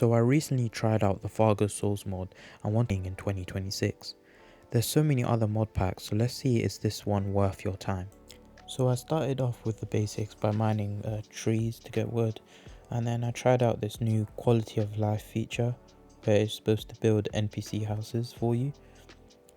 So I recently tried out the Fargo Souls mod and one thing in 2026. There's so many other mod packs, so let's see is this one worth your time. So I started off with the basics by mining trees to get wood, and then I tried out this new quality of life feature where it's supposed to build NPC houses for you.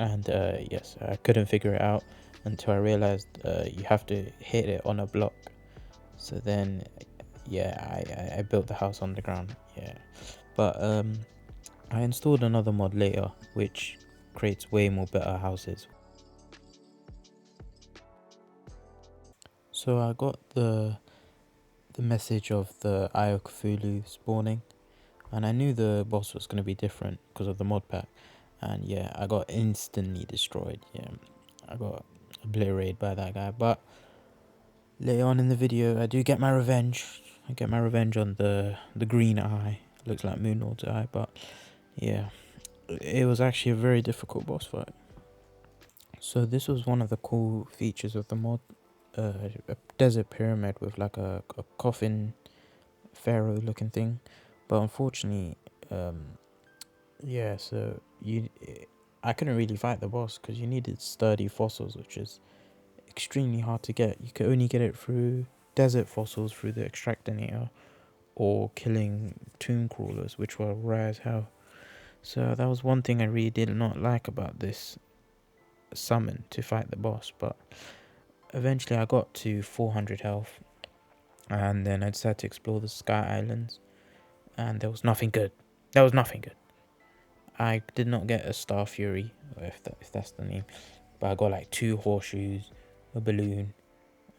And yes, I couldn't figure it out until I realized you have to hit it on a block. So then yeah, I built the house on the ground. Yeah, but I installed another mod later which creates way more better houses. So I got the message of the Eye of Cthulhu spawning, and I knew the boss was going to be different because of the mod pack, and yeah, I got instantly destroyed. Yeah, I got obliterated by that guy, but later on in the video I do get my revenge. I get my revenge on the green eye. Looks like Moon Lord's eye, but yeah, it was actually a very difficult boss fight. So this was one of the cool features of the mod, a desert pyramid with like a coffin pharaoh looking thing, but unfortunately, yeah, so I couldn't really fight the boss because you needed sturdy fossils, which is extremely hard to get. You could only get it through desert fossils through the extractinator or killing tomb crawlers, which were rare as hell. So that was one thing I really did not like about this summon to fight the boss. But eventually I got to 400 health, and then I decided to explore the Sky Islands, and there was nothing good. There was nothing good. I did not get a Star Fury, if that's the name, but I got like 2 horseshoes, a balloon,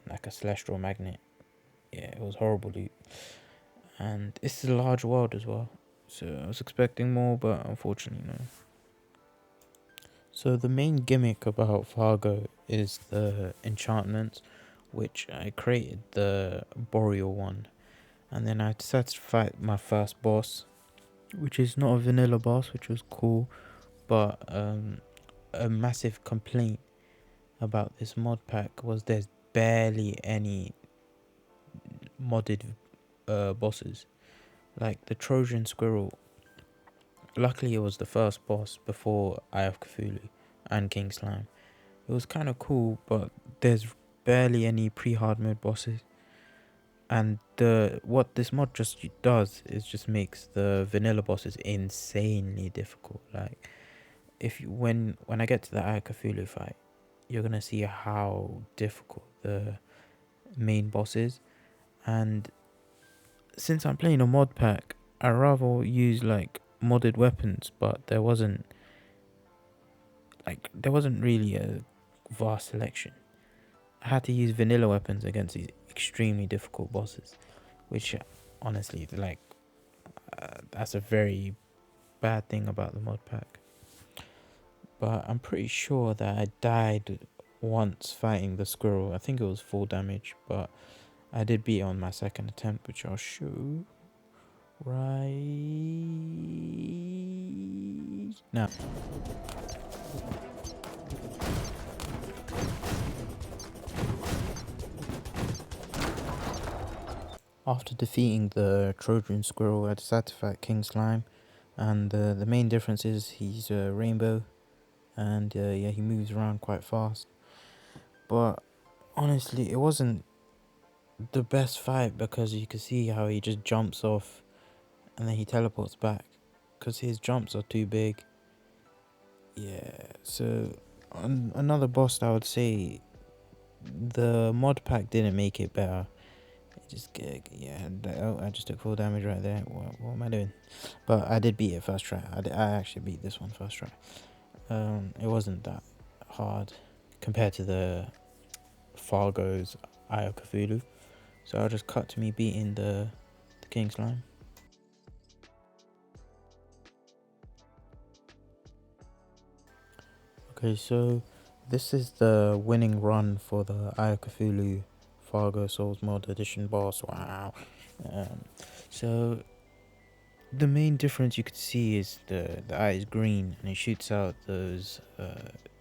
like a celestial magnet. Yeah, it was horrible loot, and it's a large world as well, so I was expecting more, but unfortunately no. So the main gimmick about Fargo is the enchantments, which I created the Boreal one, and then I decided to fight my first boss, which is not a vanilla boss, which was cool, but a massive complaint about this mod pack was there's barely any modded bosses. Like the Trojan Squirrel, luckily it was the first boss before Eye of Cthulhu and King Slime. It was kind of cool, but there's barely any pre-hard mode bosses. And what this mod just does is just makes the vanilla bosses insanely difficult. Like when I get to the Eye of Cthulhu fight, you're gonna see how difficult the main boss is. And since I'm playing a mod pack, I rather use like modded weapons, but there wasn't really a vast selection. I had to use vanilla weapons against these extremely difficult bosses, which honestly, like, that's a very bad thing about the mod pack. But I'm pretty sure that I died once fighting the squirrel. I think it was full damage, but I did beat it on my second attempt, which I'll show right now. After defeating the Trojan Squirrel, I decided to fight King Slime, and the main difference is he's a rainbow, and yeah, he moves around quite fast. But honestly, it wasn't the best fight because you can see how he just jumps off and then he teleports back because his jumps are too big. Yeah, so another boss that I would say the mod pack didn't make it better. I just took full damage right there. What am I doing? But I did beat it first try. I actually beat this one first try. It wasn't that hard compared to the Fargo's Eye of Cthulhu. So I'll just cut to me beating the King Slime. Okay, so this is the winning run for the Eye of Cthulhu Fargo Souls Mod Edition boss. Wow. So the main difference you could see is the eye is green and it shoots out those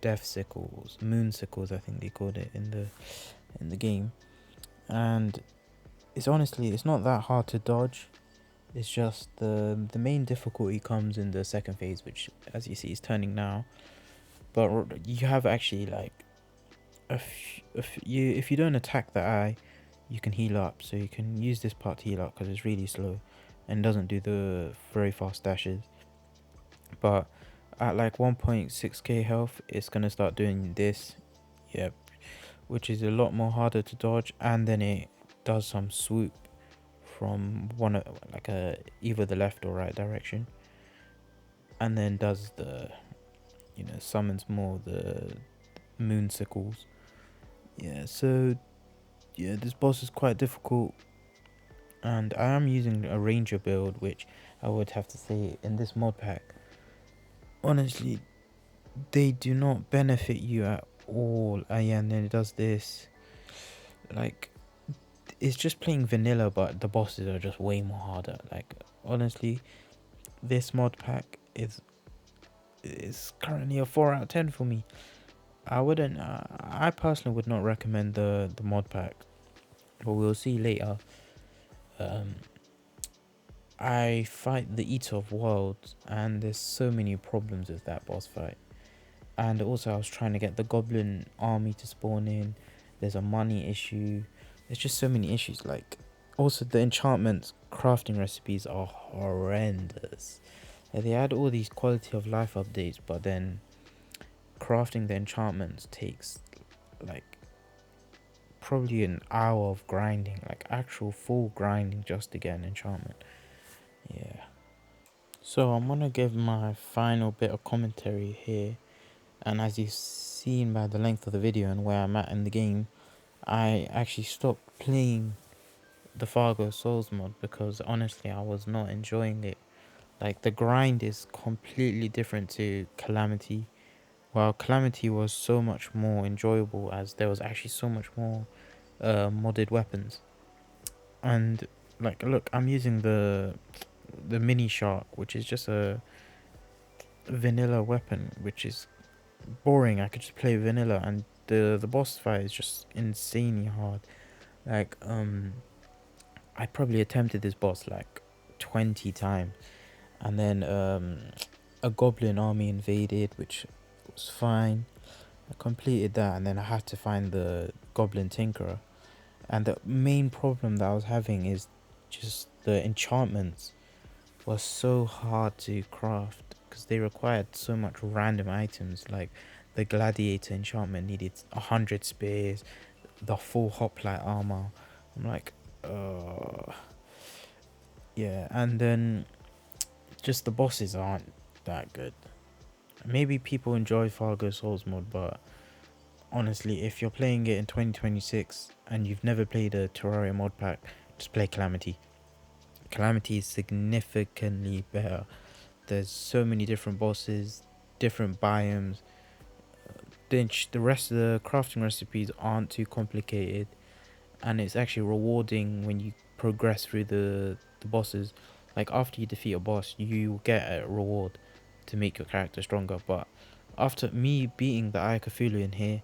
death sickles, moon sickles, I think they called it in the game. And it's not that hard to dodge. It's just the main difficulty comes in the second phase, which, as you see, is turning now. But you have actually like if you don't attack the eye, you can heal up. So you can use this part to heal up because it's really slow and doesn't do the very fast dashes. But at like 1.6k health, it's gonna start doing this, yep, which is a lot more harder to dodge, and then it does some swoop from like either the left or right direction, and then does the summons more the moon sickles. Yeah, so yeah, this boss is quite difficult, and I am using a ranger build, which I would have to say in this mod pack, honestly, they do not benefit you at all. And then it does this, like, it's just playing vanilla, but the bosses are just way more harder. Like, honestly, this mod pack is currently a 4 out of 10 for me. I personally would not recommend the mod pack, but we'll see later. I fight the Eater of Worlds, and there's so many problems with that boss fight. And also I was trying to get the goblin army to spawn in. There's a money issue. There's just so many issues. Like, also the enchantments crafting recipes are horrendous. They add all these quality of life updates, but then crafting the enchantments takes like probably an hour of grinding, like actual full grinding just to get an enchantment. Yeah. So I'm gonna give my final bit of commentary here, and as you've seen by the length of the video and where I'm at in the game, I actually stopped playing the Fargo Souls mod because honestly I was not enjoying it. Like, the grind is completely different to Calamity. While Calamity was so much more enjoyable as there was actually so much more modded weapons. And like, look, I'm using the mini shark, which is just a vanilla weapon, which is boring. I could just play vanilla, and the boss fight is just insanely hard. Like, I probably attempted this boss like 20 times, and then a goblin army invaded, which was fine. I completed that, and then I had to find the goblin tinkerer. And the main problem that I was having is just the enchantments were so hard to craft because they required so much random items. Like, the gladiator enchantment needed 100 spears, the full hoplite armor. I'm like, yeah. And then just the bosses aren't that good. Maybe people enjoy Fargo Souls mod, but honestly, if you're playing it in 2026 and you've never played a Terraria mod pack, just play Calamity. Calamity is significantly better. There's so many different bosses, different biomes. The rest of the crafting recipes aren't too complicated, and it's actually rewarding when you progress through the bosses. Like, after you defeat a boss, you get a reward to make your character stronger. But after me beating the Eye of Cthulhu in here,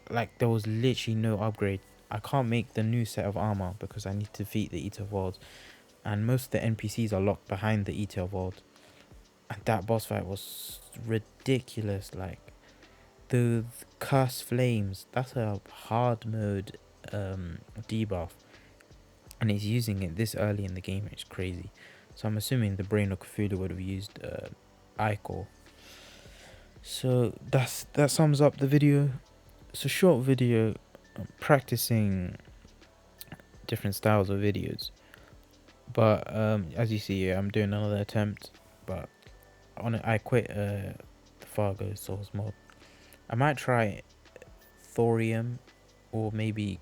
like, there was literally no upgrade. I can't make the new set of armor because I need to defeat the Eater of Worlds, and most of the NPCs are locked behind the Eater of Worlds. And that boss fight was ridiculous. Like, the Curse Flames, that's a hard mode debuff, and he's using it this early in the game. It's crazy. So I'm assuming the Brain of Cthulhu would have used Ichor. So that sums up the video. It's a short video practicing different styles of videos, but as you see here, I'm doing another attempt, but I quit the Fargo Souls mod. I might try Thorium, or maybe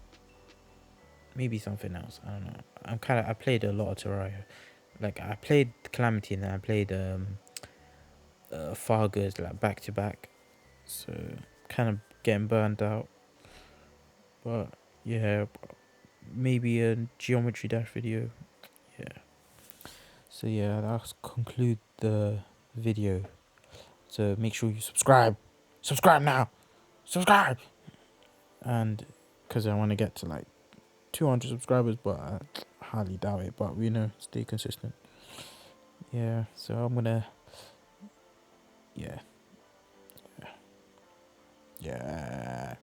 something else. I don't know. I played a lot of Terraria. Like, I played Calamity, and then I played Fargo's like back to back, so kind of getting burned out. But yeah, maybe a Geometry Dash video. Yeah. So yeah, that'll conclude the video. So make sure you subscribe now, and because I want to get to like 200 subscribers, but highly doubt it, but stay consistent. Yeah, so I'm gonna, yeah, yeah.